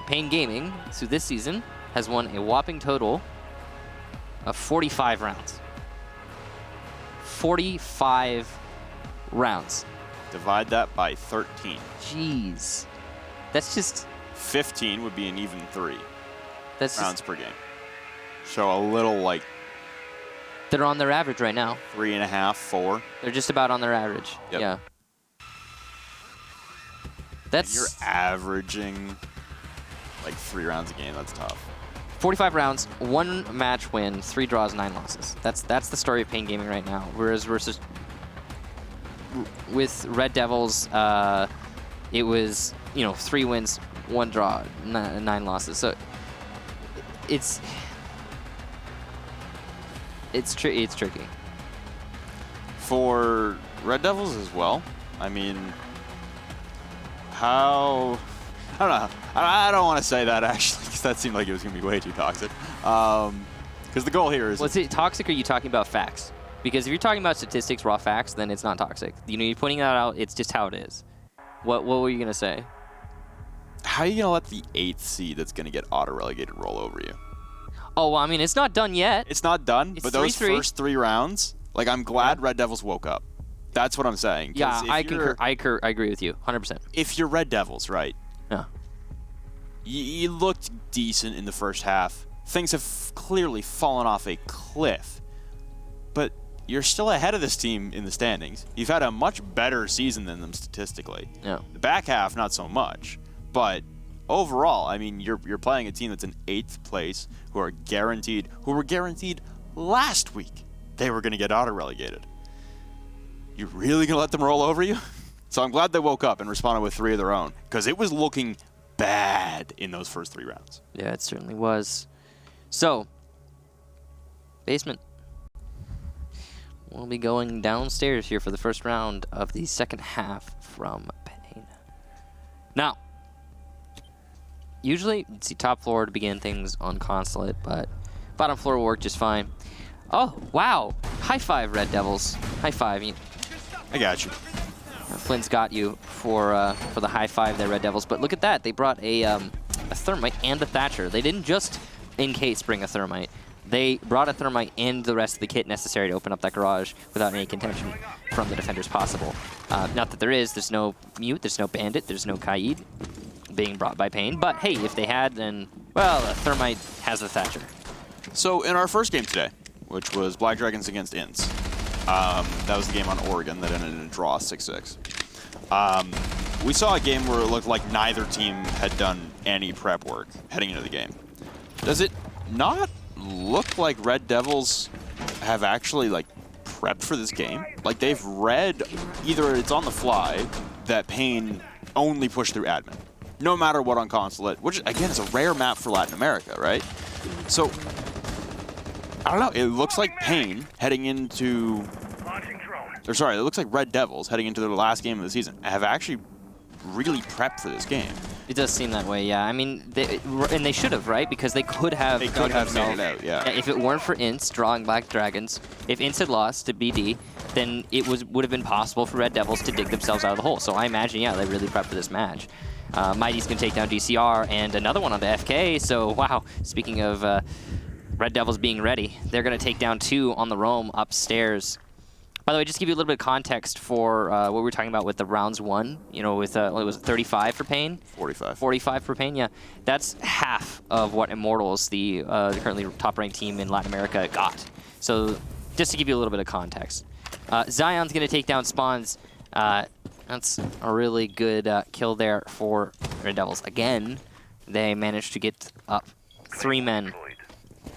paiN Gaming through this season has won a whopping total of 45 rounds. 45 rounds. Divide that by 13. Jeez. That's just... 15 would be an even 3 that's rounds per game. So a little like... They're on their average right now. 3.5, 4. They're just about on their average. Yep. Yeah. That's... You're averaging like 3 rounds a game. That's tough. 45 rounds, 1 match win, 3 draws, 9 losses. That's the story of paiN Gaming right now. Whereas versus with Red Devils, it was 3 wins, 1 draw, 9 losses. So it's tricky for Red Devils as well. I mean, how? I don't know. I don't want to say that actually, because that seemed like it was going to be way too toxic. Because the goal here is... Was it toxic, or are you talking about facts? Because if you're talking about statistics, raw facts, then it's not toxic. You know, you're putting that out, it's just how it is. What were you going to say? How are you going to let the 8th seed that's going to get auto-relegated roll over you? Oh, well, I mean, it's not done yet. It's not done, It's but those 3-3. first 3 rounds, like, I'm glad Red Devils woke up. That's what I'm saying. Yeah, I concur. I agree with you, 100%. If you're Red Devils, right? Yeah. You looked decent in the first half. Things have clearly fallen off a cliff. But you're still ahead of this team in the standings. You've had a much better season than them statistically. Yeah. The back half, not so much. But overall, I mean, you're playing a team that's in 8th place, who were guaranteed last week they were going to get auto-relegated. You really going to let them roll over you? So I'm glad they woke up and responded with 3 of their own, because it was looking bad in those first 3 rounds. Yeah, it certainly was. So, basement. We'll be going downstairs here for the first round of the second half from paiN. Now, usually it's the top floor to begin things on Consulate, but bottom floor will work just fine. Oh, wow. High five, Red Devils. High five. I got you. Flynn's got you for the high five there, Red Devils. But look at that. They brought a Thermite and a Thatcher. They didn't just, in case, bring a Thermite. They brought a Thermite and the rest of the kit necessary to open up that garage without any contention from the defenders possible. Not that there's no Mute, there's no Bandit, there's no Kaid being brought by paiN. But hey, if they had, then, well, a Thermite has a Thatcher. So in our first game today, which was Black Dragons against Ints, that was the game on Oregon that ended in a draw 6-6. We saw a game where it looked like neither team had done any prep work heading into the game. Does it not look like Red Devils have actually like prepped for this game? Like they've read, either it's on the fly that paiN only pushed through admin, no matter what on Consulate, which again is a rare map for Latin America, right? So I don't know, it looks like paiN heading into, or sorry, it looks like Red Devils heading into their last game of the season have actually really prepped for this game. It does seem that way, yeah. I mean, they should have, right? Because they could have made it out, yeah. If it weren't for Ints drawing Black Dragons, if Ints had lost to BD, then it would have been possible for Red Devils to dig themselves out of the hole. So I imagine, yeah, they really prepped for this match. Mighty's going to take down DCR and another one on the FK. So, wow, speaking of Red Devils being ready, they're going to take down 2 on the roam upstairs. By the way, just to give you a little bit of context for what we were talking about with the rounds 1, you know, with it was 35 for paiN? 45. 45 for paiN, yeah. That's half of what Immortals, the currently top-ranked team in Latin America, got. So just to give you a little bit of context. Zion's going to take down Spawns. That's a really good kill there for Red Devils. Again, they managed to get up 3 men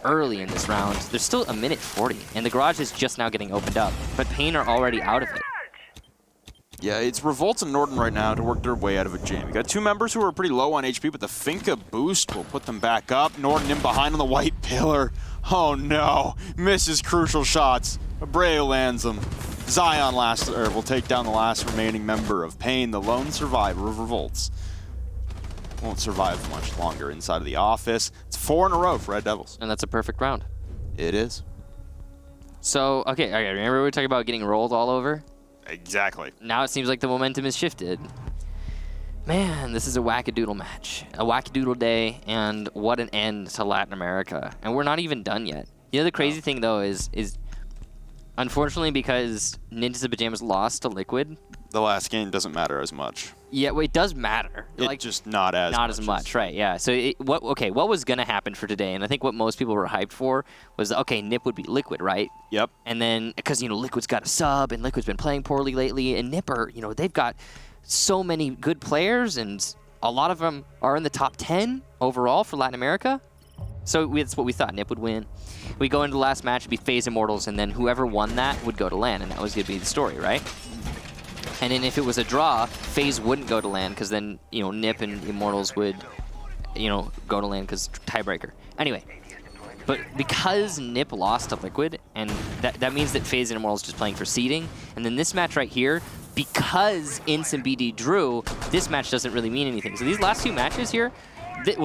early in this round. There's still a minute 40, and the garage is just now getting opened up, but paiN are already out of it. Yeah, it's Revolts and Norden right now to work their way out of a jam. You got 2 members who are pretty low on HP, but the Finka boost will put them back up. Norden in behind on the white pillar. Oh no, misses crucial shots. Abreu lands them. Zion will take down the last remaining member of paiN, the lone survivor of Revolts. Won't survive much longer inside of the office. It's 4 in a row for Red Devils. And that's a perfect round. It is. So, okay, remember we were talking about getting rolled all over? Exactly. Now it seems like the momentum has shifted. Man, this is a wackadoodle match. A wackadoodle day, and what an end to Latin America. And we're not even done yet. You know, the crazy thing, though, is unfortunately, because Ninjas of Pajamas lost to Liquid, the last game doesn't matter as much. Yeah, well, it does matter. It's just not as much, right? Yeah. So what was gonna happen for today? And I think what most people were hyped for was, okay, Nip would beat Liquid, right? Yep. And then because Liquid's got a sub, and Liquid's been playing poorly lately, and Nipper, they've got so many good players, and a lot of them are in the top 10 overall for Latin America. So that's what we thought. Nip would win. We go into the last match, it'd be FaZe Immortals, and then whoever won that would go to LAN, and that was gonna be the story, right? And then if it was a draw, FaZe wouldn't go to LAN because then, Nip and Immortals would, go to LAN because tiebreaker. Anyway, but because Nip lost to Liquid, and that means that FaZe and Immortals just playing for seeding, and then this match right here, because Ints and BD drew, this match doesn't really mean anything. So these last 2 matches here,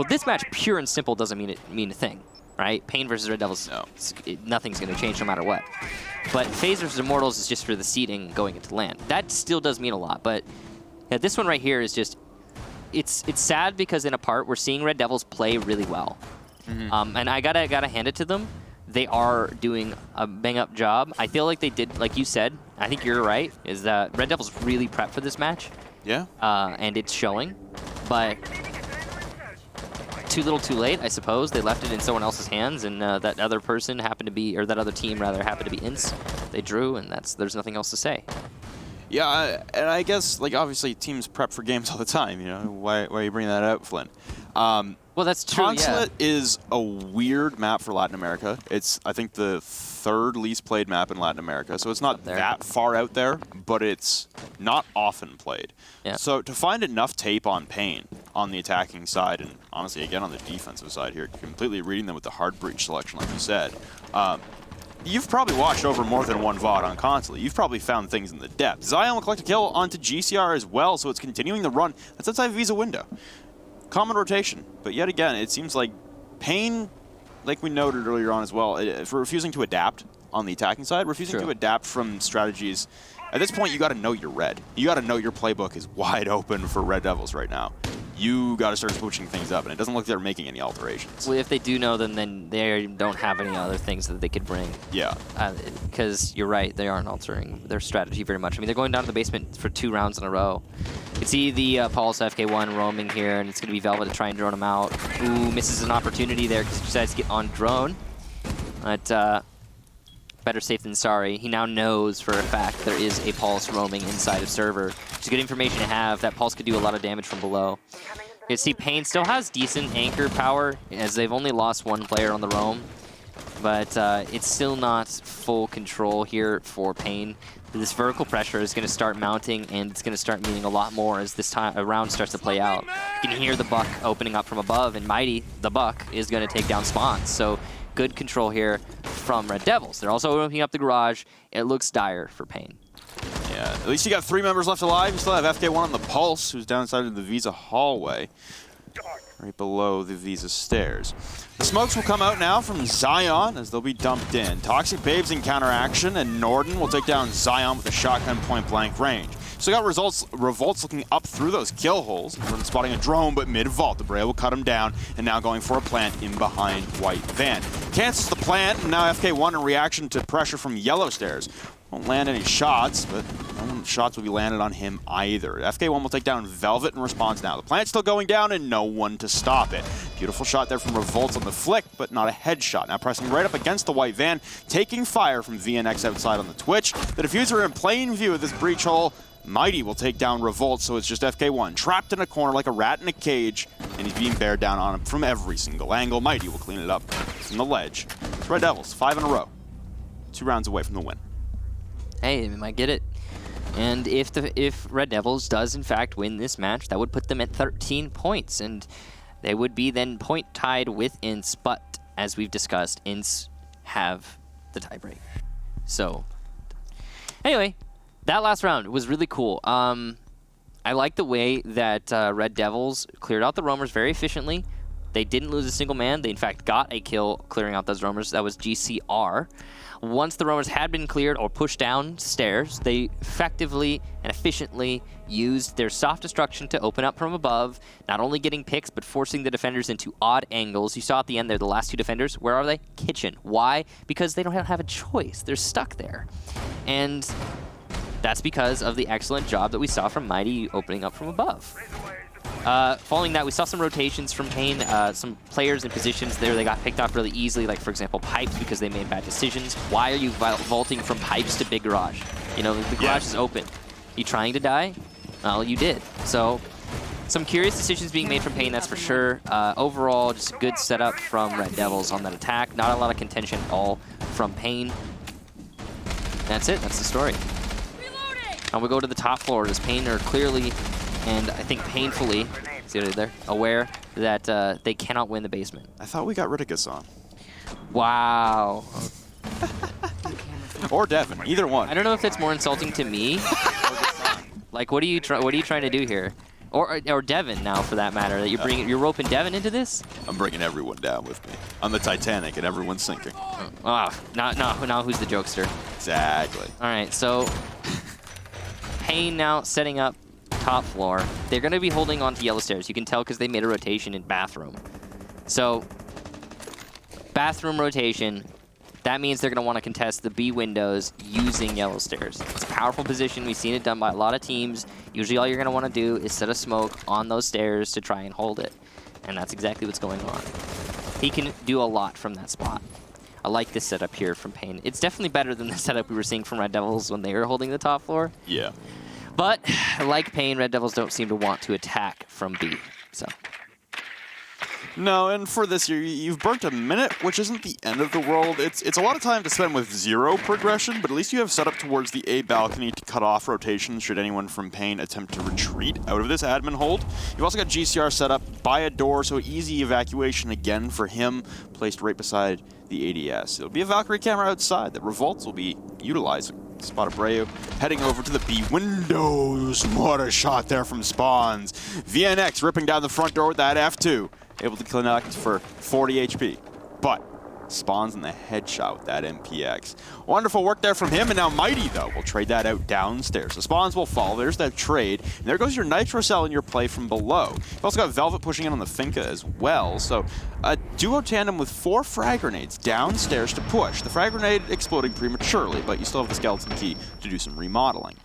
this match pure and simple doesn't mean a thing. right? paiN versus Red Devils, No. nothing's going to change no matter what. But FaZe versus Immortals is just for the seeding going into land. That still does mean a lot, but yeah, this one right here is just, it's sad because in a part we're seeing Red Devils play really well. And I gotta hand it to them. They are doing a bang-up job. I feel like they did, like you said, I think you're right, is that Red Devils really prepped for this match. Yeah. And it's showing, but too little too late, I suppose. They left it in someone else's hands, and that other person happened to be, or that other team rather, happened to be Ints. They drew, and there's nothing else to say. Yeah, and I guess, like, obviously teams prep for games all the time, you know? Why are you bringing that up, Flynn? Well, that's true, Consulate is a weird map for Latin America. It's, I think, the 3rd least played map in Latin America, so it's not that far out there, but it's not often played. Yeah. So to find enough tape on paiN on the attacking side, and honestly, again, on the defensive side here, completely reading them with the hard breach selection, like you said, you've probably watched over more than one VOD on Consulate. You've probably found things in the depth. Zion will collect a kill onto GCR as well, so it's continuing the run. That's outside Visa window. Common rotation, but yet again, it seems like paiN, like we noted earlier on as well, for refusing to adapt on the attacking side, refusing to adapt from strategies. At this point, you got to know your Red. You got to know your playbook is wide open for Red Devils right now. You got to start switching things up, and it doesn't look like they're making any alterations. Well, if they do know them, then they don't have any other things that they could bring. Yeah. Because you're right, they aren't altering their strategy very much. I mean, they're going down to the basement for 2 rounds in a row. You can see the Pulse FK1 roaming here, and it's going to be Velvet to try and drone him out. Ooh, misses an opportunity there because he decides to get on drone. But better safe than sorry. He now knows for a fact there is a Pulse roaming inside of server. It's good information to have. That Pulse could do a lot of damage from below. You can see paiN still has decent anchor power, as they've only lost 1 player on the roam. But it's still not full control here for paiN. This vertical pressure is going to start mounting, and it's going to start meaning a lot more as this round starts to play out. You can hear the Buck opening up from above, and Mighty, the Buck, is going to take down spawns. So good control here from Red Devils. They're also opening up the garage. It looks dire for paiN. Yeah, at least you got 3 members left alive. You still have FK1 on the Pulse, who's down inside of the Visa hallway, right below the Visa stairs. The smokes will come out now from Zion as they'll be dumped in. Toxic Babes in counteraction, and Norden will take down Zion with a shotgun point-blank range. So we got Revolts looking up through those kill holes. Norden spotting a drone, but mid-vault. The Brea will cut him down, and now going for a plant in behind White Van. Cancels the plant, and now FK1 in reaction to pressure from Yellow Stairs. Won't land any shots, but no shots will be landed on him either. FK1 will take down Velvet in response now. The plant's still going down and no one to stop it. Beautiful shot there from Revolts on the flick, but not a headshot. Now pressing right up against the White Van, taking fire from VNX outside on the Twitch. The diffuser in plain view of this breach hole. Mighty will take down Revolt, so it's just FK1 trapped in a corner like a rat in a cage, and he's being bared down on him from every single angle. Mighty will clean it up from the ledge. Red Devils, 5 in a row. 2 rounds away from the win. Hey, they might get it. And if Red Devils does in fact win this match, that would put them at 13 points, and they would be then point tied with Ints. But as we've discussed, Ints have the tiebreak. So anyway, that last round was really cool. I like the way that Red Devils cleared out the roamers very efficiently. They didn't lose a single man. They in fact got a kill clearing out those roamers. That was GCR. Once the roamers had been cleared or pushed downstairs, they effectively and efficiently used their soft destruction to open up from above, not only getting picks, but forcing the defenders into odd angles. You saw at the end there, the last 2 defenders, where are they? Kitchen. Why? Because they don't have a choice. They're stuck there. And that's because of the excellent job that we saw from Mighty opening up from above. Following that, we saw some rotations from paiN, some players in positions there they got picked off really easily, like for example Pipes, because they made bad decisions. Why are you vaulting from Pipes to Big Garage? You know, the garage is open. You trying to die? Well, you did. So some curious decisions being made from paiN, that's for sure. Overall, just a good setup from Red Devils on that attack. Not a lot of contention at all from paiN. That's it. That's the story. And we go to the top floor. As paiN are clearly, and I think painfully, see what I did there, aware that they cannot win the basement. I thought we got rid of Gasson. Wow. Or Devin, either one. I don't know if that's more insulting to me or Gasson. Like, what are you trying to do here? Or Devin now, for that matter. That you're roping Devin into this? I'm bringing everyone down with me. I'm the Titanic, and everyone's sinking. Now who's the jokester? Exactly. All right, so paiN now setting up top floor. They're going to be holding on to yellow stairs. You can tell because they made a rotation in bathroom. So bathroom rotation, that means they're going to want to contest the B windows using yellow stairs. It's a powerful position. We've seen it done by a lot of teams. Usually all you're going to want to do is set a smoke on those stairs to try and hold it. And that's exactly what's going on. He can do a lot from that spot. I like this setup here from paiN. It's definitely better than the setup we were seeing from Red Devils when they were holding the top floor. Yeah. But like paiN, Red Devils don't seem to want to attack from B. So. No, and for this year, you've burnt a minute, which isn't the end of the world. It's a lot of time to spend with 0 progression, but at least you have set up towards the A balcony to cut off rotations should anyone from paiN attempt to retreat out of this admin hold. You've also got GCR set up by a door, so easy evacuation again for him, placed right beside the ADS. It'll be a Valkyrie camera outside that Revolts will be utilizing. Spot Abreu heading over to the B windows. What a shot there from Spawns. VNX ripping down the front door with that F2. Able to connect for 40 HP. But Spawns in the headshot with that MPX. Wonderful work there from him, and now Mighty, though, will trade that out downstairs. So Spawns will fall. There's that trade. And there goes your Nitro Cell in your play from below. You've also got Velvet pushing in on the Finka as well. So a duo tandem with 4 frag grenades downstairs to push. The frag grenade exploding prematurely, but you still have the skeleton key to do some remodeling.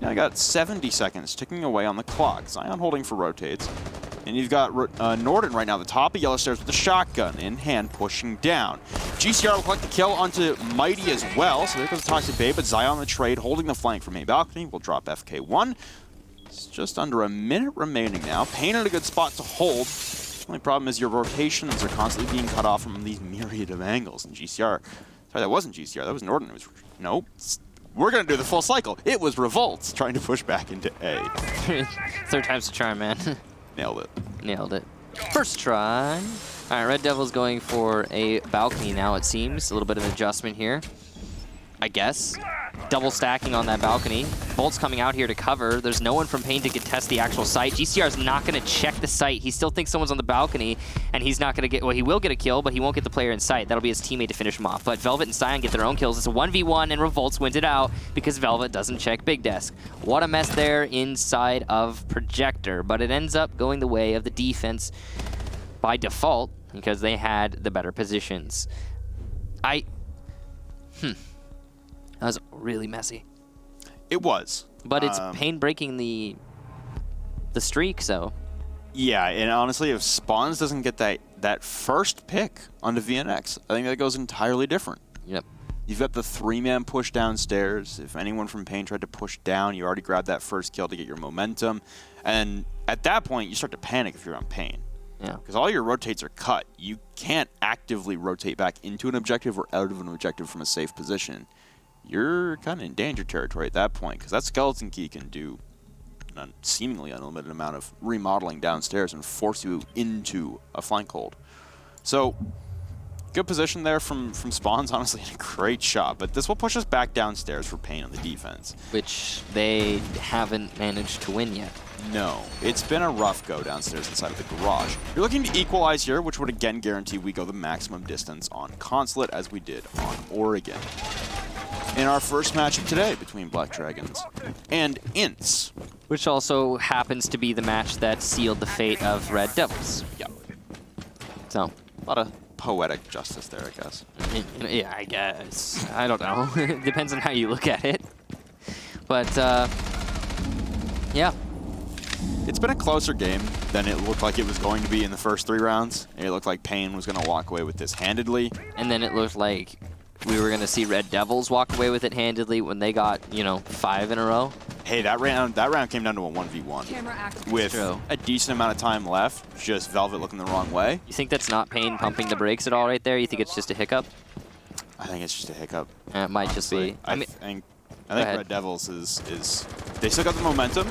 Now you got 70 seconds ticking away on the clock. Zion holding for rotates. And you've got Norden right now, the top of yellow stairs with the shotgun in hand, pushing down. GCR will collect the kill onto Mighty as well, so there goes the Toxic Bay, but Zion on the trade, holding the flank from A balcony, will drop FK1. It's just under a minute remaining now. paiN in a good spot to hold. The only problem is your rotations are constantly being cut off from these myriad of angles. And GCR, sorry, that wasn't GCR, that was Norden. It was, nope. We're going to do the full cycle. It was Revolts trying to push back into A. 3rd time's the charm, man. Nailed it. Nailed it. First try. All right, Red Devils going for a balcony now, it seems. A little bit of an adjustment here, I guess. Double stacking on that balcony. Bolt's coming out here to cover. There's no one from paiN to contest the actual site. GCR's not going to check the site. He still thinks someone's on the balcony, and he's not going to get... Well, he will get a kill, but he won't get the player in sight. That'll be his teammate to finish him off. But Velvet and Sion get their own kills. It's a 1v1, and Revolts wins it out because Velvet doesn't check Big Desk. What a mess there inside of Projector, but it ends up going the way of the defense by default because they had the better positions. That was really messy. It was. But it's paiN breaking the streak, so. Yeah, and honestly, if Spawns doesn't get that first pick onto VNX, I think that goes entirely different. Yep. You've got the 3-man push downstairs. If anyone from paiN tried to push down, you already grabbed that first kill to get your momentum. And at that point, you start to panic if you're on paiN. Yeah. Because all your rotates are cut. You can't actively rotate back into an objective or out of an objective from a safe position. You're kind of in danger territory at that point, because that skeleton key can do a seemingly unlimited amount of remodeling downstairs and force you into a flank hold. So, good position there from Spawns, honestly, and a great shot. But this will push us back downstairs for paiN on the defense. Which they haven't managed to win yet. No, it's been a rough go downstairs inside of the garage. You're looking to equalize here, which would again guarantee we go the maximum distance on Consulate as we did on Oregon. In our first matchup today between Black Dragons and Ints. Which also happens to be the match that sealed the fate of Red Devils. Yep. So. A lot of poetic justice there, I guess. Yeah, I guess. I don't know. It depends on how you look at it. But, yeah. It's been a closer game than it looked like it was going to be in the first 3 rounds. It looked like paiN was going to walk away with this handedly. And then it looked like we were going to see Red Devils walk away with it handedly when they got, 5 in a row. Hey, that round came down to a 1v1 with a decent amount of time left. Just Velvet looking the wrong way. You think that's not paiN pumping the brakes at all right there? You think it's just a hiccup? I think it's just a hiccup. It might just be. I think Red Devils is they still got the momentum,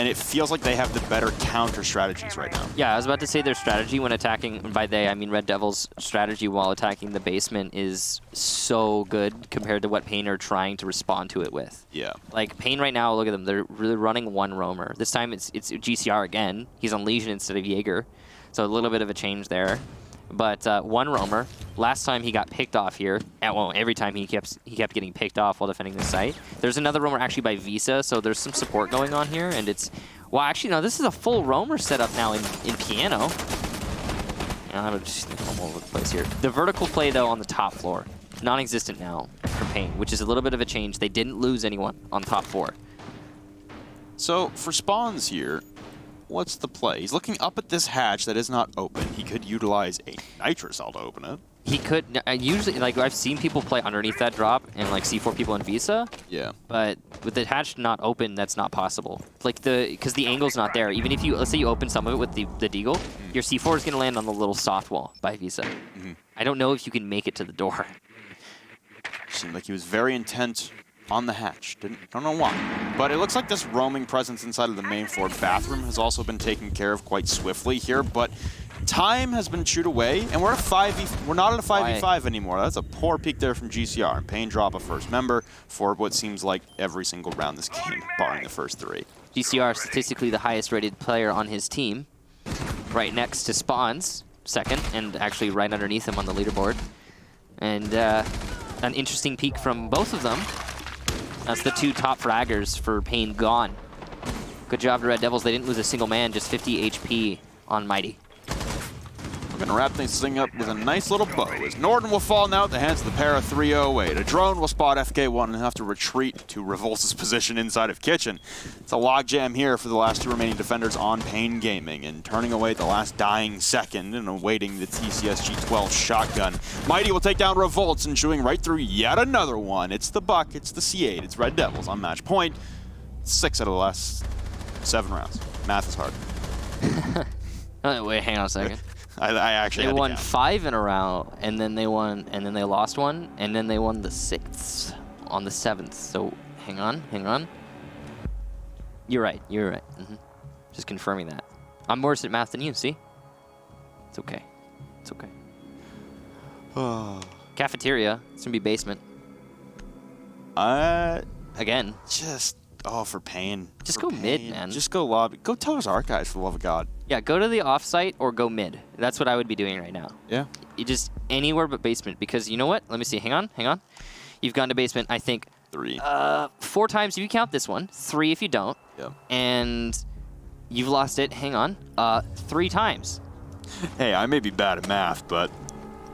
and it feels like they have the better counter strategies right now. Yeah, I was about to say their strategy when attacking, by they, I mean Red Devil's strategy while attacking the basement is so good compared to what paiN are trying to respond to it with. Yeah. Like, paiN right now, look at them, they're really running one roamer. This time it's GCR again. He's on Legion instead of Jaeger, so a little bit of a change there. But one roamer, last time he got picked off here, well, every time he kept getting picked off while defending the site. There's another roamer actually by Visa, so there's some support going on here, and it's, well, actually, no, this is a full roamer setup now in piano. I'm just all over the place here. The vertical play, though, on the top floor, non-existent now for paiN, which is a little bit of a change. They didn't lose anyone on top 4. So for spawns here, what's the play? He's looking up at this hatch that is not open. He could utilize a nitro cell to open it. He could, usually, like, I've seen people play underneath that drop and, like, C4 people in Visa. Yeah. But with the hatch not open, that's not possible. Like, because the angle's not there. Even if you, let's say you open some of it with the deagle, your C4 is going to land on the little soft wall by Visa. I don't know if you can make it to the door. Seemed like he was very intent on the hatch. Don't know why. But it looks like this roaming presence inside of the main floor bathroom has also been taken care of quite swiftly here, but time has been chewed away, and we're at 5v. We're not at a 5v5 anymore. That's a poor peek there from GCR, and paiN drop a first member for what seems like every single round this game, barring the first 3. GCR statistically the highest rated player on his team, right next to Spawns, second, and actually right underneath him on the leaderboard. And an interesting peek from both of them. That's the 2 top fraggers for paiN gone. Good job to Red Devils. They didn't lose a single man, just 50 HP on Mighty. We're going to wrap things up with a nice little bow, as Norden will fall now at the hands of the pair of 308. A drone will spot FK1 and have to retreat to revolt's position inside of Kitchen. It's a logjam here for the last 2 remaining defenders on paiN Gaming, and turning away at the last dying second and awaiting the TCSG-12 shotgun. Mighty will take down revolts and chewing right through yet another one. It's the Buck, it's the C8, it's Red Devils on match point. 6 out of the last 7 rounds. Math is hard. Oh, wait, hang on a second. I actually They had to won count. 5 in a row, and then they won, and then they lost 1, and then they won the 6th on the 7th. So hang on. You're right. Just confirming that. I'm worse at math than you. See? It's okay. Cafeteria. It's gonna be basement again. Just for paiN. Just For go mid, paiN. man. Just go lobby. Go Teller's Archives, for the love of God. Yeah, go to the offsite or go mid. That's what I would be doing right now. Yeah. You just anywhere but basement, because you know what? Let me see. Hang on. You've gone to basement, I think, 3. 4 times if you count this one, 3 if you don't. Yep. And you've lost it, hang on, 3 times. Hey, I may be bad at math, but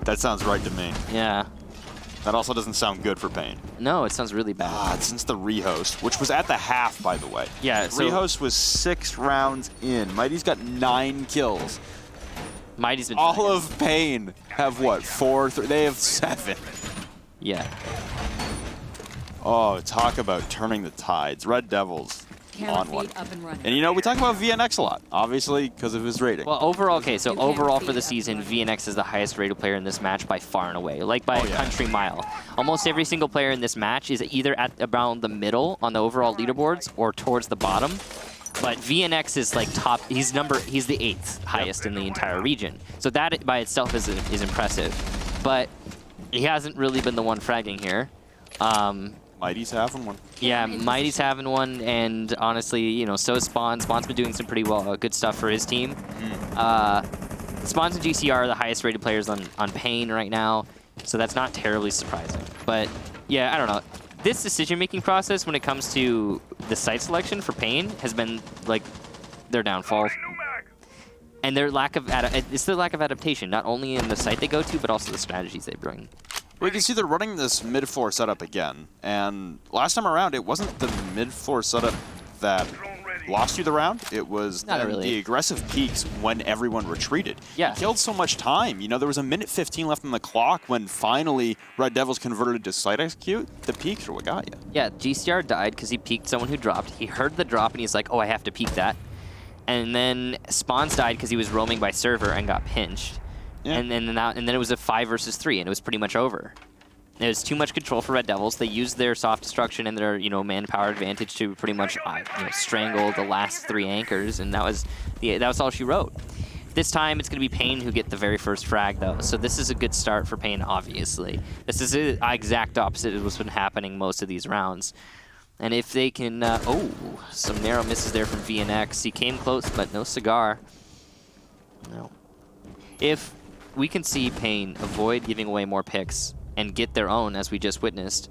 that sounds right to me. Yeah. That also doesn't sound good for paiN. No, it sounds really bad. Since the rehost, which was at the half, by the way. Yeah, so Rehost was 6 rounds in. Mighty's got 9 kills. Mighty's been All of paiN have what? 4? They have 7. Yeah. Oh, talk about turning the tides. Red Devils on one. Up and running. And you know, we talk about VNX a lot, obviously, because of his rating. Well, overall, okay, so overall for the season, VNX is the highest rated player in this match by far and away, like by a country mile. Almost every single player in this match is either at around the middle on the overall leaderboards or towards the bottom. But VNX is like top, he's the 8th highest in the entire region. So that by itself is impressive. But he hasn't really been the one fragging here. Mighty's having one. Yeah, Mighty's having one, and honestly, you know, so is Spawn. Spawn's been doing some pretty good stuff for his team. Spawns and GCR are the highest rated players on paiN right now, so that's not terribly surprising. But yeah, I don't know. This decision-making process when it comes to the site selection for paiN has been like their downfall. And their lack of it's their lack of adaptation, not only in the site they go to, but also the strategies they bring. We can see they're running this mid-floor setup again, and last time around, it wasn't the mid-floor setup that lost you the round. It was the aggressive peaks when everyone retreated. Yeah. It killed so much time. You know, there was a minute 15 left on the clock when finally Red Devils converted to site execute. The peaks are what got you. Yeah, GCR died because he peeked someone who dropped. He heard the drop, and he's like, oh, I have to peek that. And then Spawns died because he was roaming by server and got pinched. Yeah. And then it was a 5 versus 3, and it was pretty much over. There's too much control for Red Devils. They used their soft destruction and their, manpower advantage to pretty much strangle the last 3 anchors, and that was all she wrote. This time, it's going to be paiN who get the very first frag, though. So this is a good start for paiN, obviously. This is the exact opposite of what's been happening most of these rounds. And if they can... oh, some narrow misses there from VNX. He came close, but no cigar. No. If we can see paiN avoid giving away more picks and get their own, as we just witnessed,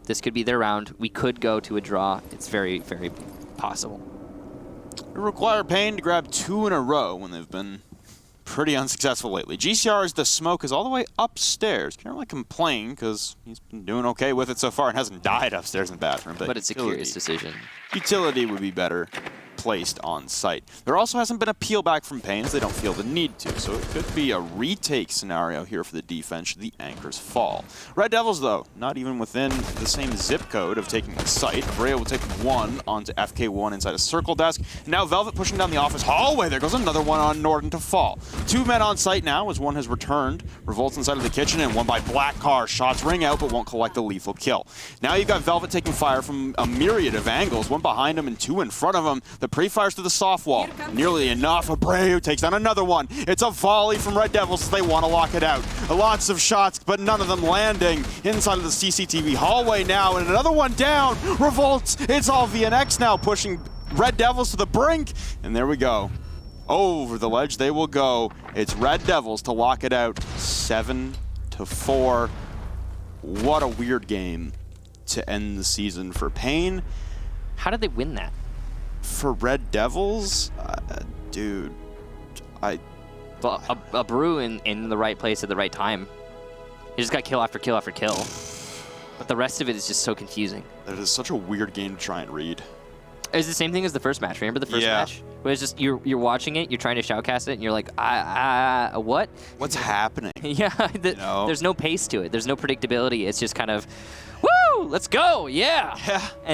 this could be their round. We could go to a draw. It's very, very possible. It require paiN to grab 2 in a row when they've been pretty unsuccessful lately. GCR's The Smoke is all the way upstairs. Can't really complain because he's been doing okay with it so far and hasn't died upstairs in the bathroom. But it's a curious decision. Utility would be better placed on site. There also hasn't been a peel back from paiN as they don't feel the need to, so it could be a retake scenario here for the defense should the anchors fall. Red Devils, though, not even within the same zip code of taking the site. Brea will take 1 onto FK1 inside a circle desk. Now Velvet pushing down the office hallway. There goes another one on Norden to fall. 2 men on site now as one has returned. Revolts inside of the kitchen and one by Black Car. Shots ring out but won't collect the lethal kill. Now you've got Velvet taking fire from a myriad of angles. 1 behind him and 2 in front of him. The pre-fires to the soft wall. Nearly enough. Abreu takes down another one. It's a volley from Red Devils as they want to lock it out. Lots of shots, but none of them landing. Inside of the CCTV hallway now, and another one down. Revolts. It's all VNX now pushing Red Devils to the brink. And there we go. Over the ledge they will go. It's Red Devils to lock it out. 7-4. What a weird game to end the season for paiN. How did they win that? For Red Devils, dude, Well, a brew in the right place at the right time. He just got kill after kill after kill. But the rest of it is just so confusing. That is such a weird game to try and read. It's the same thing as the first match. Remember the first match? Where it's just you're watching it, you're trying to shoutcast it, and you're like, what? What's happening? Yeah, there's no pace to it. There's no predictability. It's just kind of, woo, let's go, yeah. And